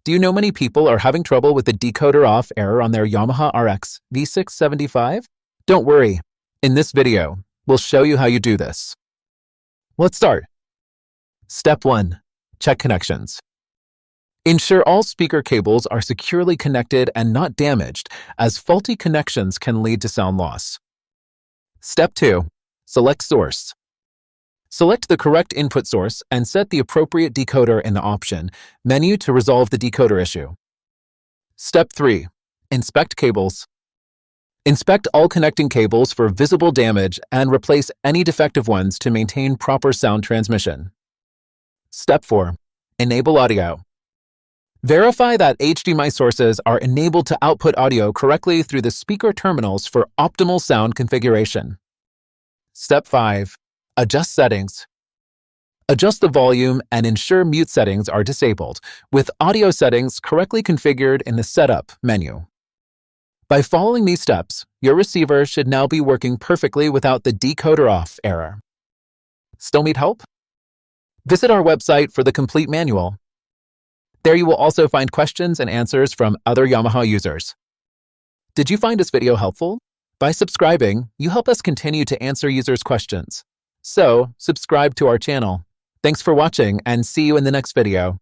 Do you know many people are having trouble with the decoder off error on their Yamaha RX-V675? Don't worry. In this video, we'll show you how you do this. Let's start. Step 1. Check connections. Ensure all speaker cables are securely connected and not damaged, as faulty connections can lead to sound loss. Step 2. Select source. Select the correct input source and set the appropriate decoder in the option menu to resolve the decoder issue. Step 3. Inspect cables. Inspect all connecting cables for visible damage and replace any defective ones to maintain proper sound transmission. Step 4. Enable audio. Verify that HDMI sources are enabled to output audio correctly through the speaker terminals for optimal sound configuration. Step 5. Adjust settings. Adjust the volume and ensure mute settings are disabled, with audio settings correctly configured in the Setup menu. By following these steps, your receiver should now be working perfectly without the decoder off error. Still need help? Visit our website for the complete manual. There you will also find questions and answers from other Yamaha users. Did you find this video helpful? By subscribing, you help us continue to answer users' questions. So, subscribe to our channel. Thanks for watching and see you in the next video.